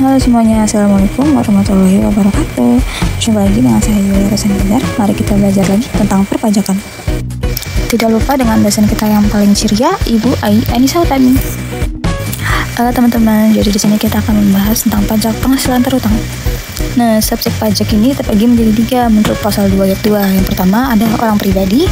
Halo semuanya, Assalamualaikum warahmatullahi wabarakatuh. Berjumpa lagi dengan saya Yulia Rosanidar. Mari kita belajar lagi tentang perpajakan. Tidak lupa dengan dosen kita yang paling ceria, Ibu Ai Anissa Utami. Teman-teman, jadi di sini kita akan membahas tentang pajak penghasilan terutang. Nah, subjek pajak ini terbagi menjadi 3 menurut pasal 2 ayat 2. Yang pertama ada orang pribadi,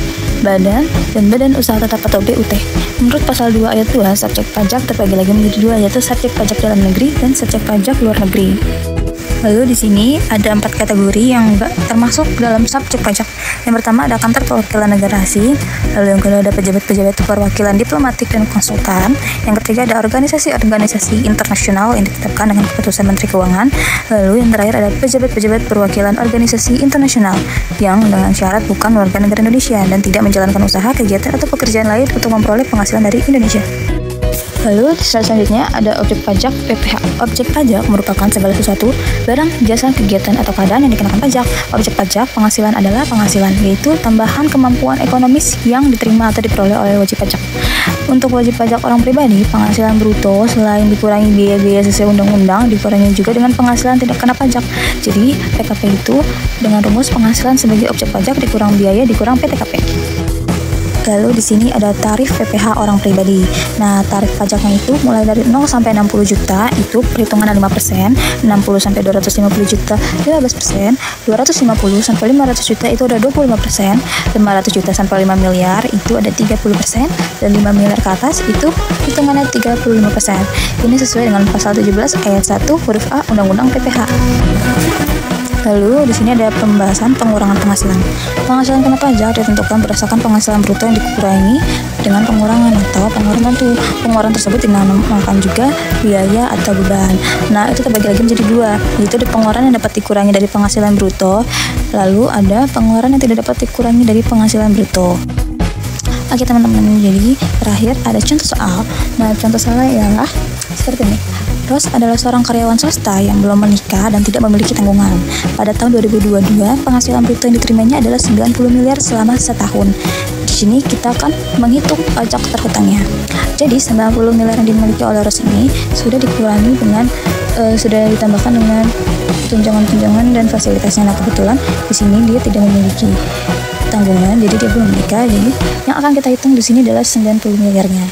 badan, dan badan usaha tetap atau BUT. Menurut pasal 2 ayat 2, subjek pajak terbagi lagi menjadi 2, yaitu subjek pajak dalam negeri dan subjek pajak luar negeri. Lalu di sini ada 4 kategori yang termasuk dalam subjek pajak. Yang pertama ada kantor perwakilan negara asing, lalu yang kedua ada pejabat-pejabat perwakilan diplomatik dan konsultan, yang ketiga ada organisasi-organisasi internasional yang ditetapkan dengan keputusan Menteri Keuangan, lalu yang terakhir ada pejabat-pejabat perwakilan organisasi internasional yang dengan syarat bukan warga negara Indonesia dan tidak menjalankan usaha, kegiatan, atau pekerjaan lain untuk memperoleh penghasilan dari Indonesia. Lalu selanjutnya ada objek pajak PPH. Objek pajak merupakan segala sesuatu, barang, jasa, kegiatan, atau keadaan yang dikenakan pajak. Objek pajak penghasilan adalah penghasilan, yaitu tambahan kemampuan ekonomis yang diterima atau diperoleh oleh wajib pajak. Untuk wajib pajak orang pribadi, penghasilan bruto selain dikurangi biaya-biaya sesuai undang-undang, dikurangi juga dengan penghasilan tidak kena pajak. Jadi PKP itu dengan rumus penghasilan sebagai objek pajak dikurang biaya dikurang PTKP. Lalu di sini ada tarif PPH orang pribadi. Nah, tarif pajaknya itu mulai dari 0 sampai 60 juta itu perhitungan 5%, 60 sampai 250 juta 15%, 250 sampai 500 juta itu ada 25%, 500 juta sampai 5 miliar itu ada 30%, dan 5 miliar ke atas itu hitungannya 35%. Ini sesuai dengan pasal 17 ayat 1 huruf A Undang-Undang PPH. Lalu di sini ada pembahasan pengurangan penghasilan. Penghasilan kena pajak ditentukan berdasarkan penghasilan bruto yang dikurangi dengan pengurangan atau pengeluaran tertentu. Pengeluaran tersebut dinamakan juga biaya atau beban. Nah, itu terbagi lagi menjadi 2, yaitu ada pengeluaran yang dapat dikurangi dari penghasilan bruto, lalu ada pengeluaran yang tidak dapat dikurangi dari penghasilan bruto. Oke teman-teman, jadi terakhir ada contoh soal. Nah, contoh soalnya ialah seperti ini. Ros adalah seorang karyawan swasta yang belum menikah dan tidak memiliki tanggungan. Pada tahun 2022, penghasilan bruto yang diterimanya adalah 90 miliar selama setahun. Di sini kita akan menghitung pajak terhutangnya. Jadi 90 miliar yang dimiliki oleh Ros ini sudah dikurangi dengan sudah ditambahkan dengan tunjangan-tunjangan dan fasilitasnya. Nah, kebetulan di sini dia tidak memiliki tanggungan, jadi dia belum menikah. Jadi yang akan kita hitung di sini adalah 90 miliarnya.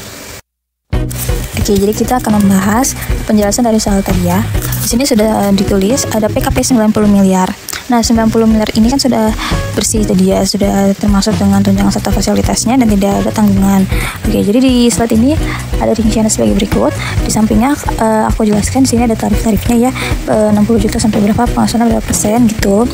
Oke, jadi kita akan membahas penjelasan dari soal tadi ya. Di sini sudah ditulis ada PKP 90 miliar. Nah, 90 miliar ini kan sudah bersih tadi ya, sudah termasuk dengan tunjangan serta fasilitasnya dan tidak ada tanggungan. Oke, jadi di slide ini ada rinciannya sebagai berikut. Di sampingnya aku jelaskan di sini ada tarif-tarifnya ya, 60 juta sampai berapa, penghasilan berapa persen gitu.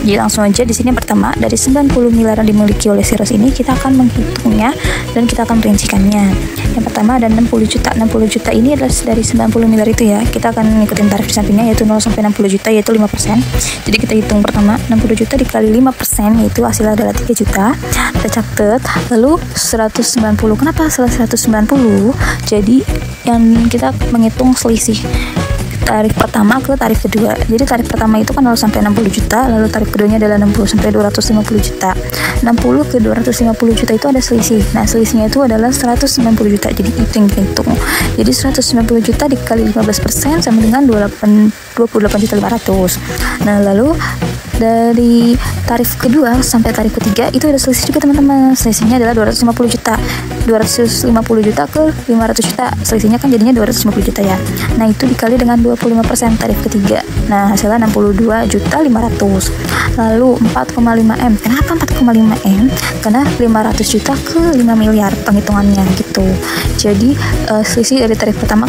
Jadi langsung aja di sini pertama dari 90 miliar yang dimiliki oleh si Ros ini kita akan menghitungnya dan kita akan merincikannya. Yang pertama ada 60 juta. 60 juta ini adalah dari 90 miliar itu ya. Kita akan ngikutin tarif di sampingnya yaitu 0 sampai 60 juta yaitu 5%. Jadi kita hitung pertama 60 juta dikali 5% yaitu hasilnya adalah 3 juta. Kita catat. Lalu 190. Kenapa hasil 190? Jadi yang kita menghitung selisih tarif pertama ke tarif kedua. Jadi tarif pertama itu kan 0 sampai 60 juta, lalu tarif keduanya adalah 60 sampai 250 juta. 60 ke 250 juta itu ada selisih. Nah, selisihnya itu adalah 190 juta. Jadi itu yang kita hitung. Jadi 190 juta dikali 15% sama dengan 28.500. Nah, lalu dari tarif kedua sampai tarif ketiga itu ada selisih juga teman-teman. Selisihnya adalah 250 juta. 250 juta ke 500 juta. Selisihnya kan jadinya 250 juta ya. Nah, itu dikali dengan 25% tarif ketiga. Nah, hasilnya 62.500. Lalu 4,5 M. Kenapa 4,5 M? Karena 500 juta ke 5 miliar penghitungannya gitu. Jadi selisih dari tarif pertama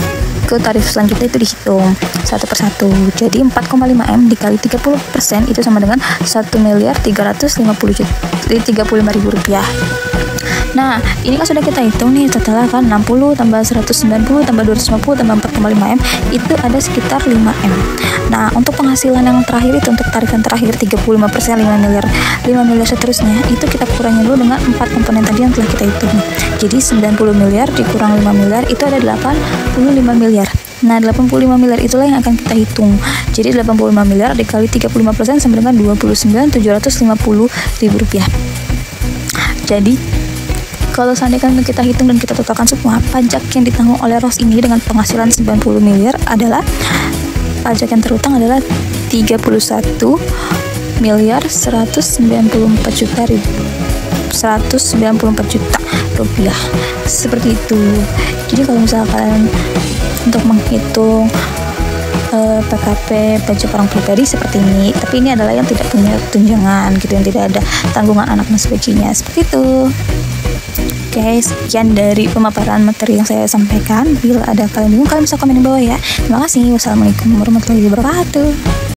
ke tarif selanjutnya itu dihitung satu persatu. Jadi 4,5 M dikali 30% itu sama dengan 1.355.000 rupiah. Nah, ini kan sudah kita hitung nih setelah kan 60 tambah 190 tambah 250 tambah 4,5 M itu ada sekitar 5 M. Nah, untuk penghasilan yang terakhir itu untuk tarif yang terakhir 35% 5 miliar seterusnya itu kita kurangi dulu dengan 4 komponen tadi yang telah kita hitung. Jadi 90 miliar dikurang 5 miliar itu ada 85 miliar. Nah, 85 miliar itulah yang akan kita hitung. Jadi 85 miliar dikali 35% sama dengan 29.750.000 rupiah. Jadi kalau seandainya kita hitung dan kita totalkan semua, pajak yang ditanggung oleh Ros ini dengan penghasilan 90 miliar adalah pajak yang terutang adalah 31 miliar 194 juta 194 juta rupiah, seperti itu. Jadi kalau misalkan untuk menghitung PKP pajak orang pribadi seperti ini, tapi ini adalah yang tidak punya tunjangan gitu, yang tidak ada tanggungan anak dan sebagainya, seperti itu. Oke, sekian dari pemaparan materi yang saya sampaikan. Bila ada kalian bingung, kalian bisa komen di bawah ya. Terima kasih. Wassalamualaikum warahmatullahi wabarakatuh.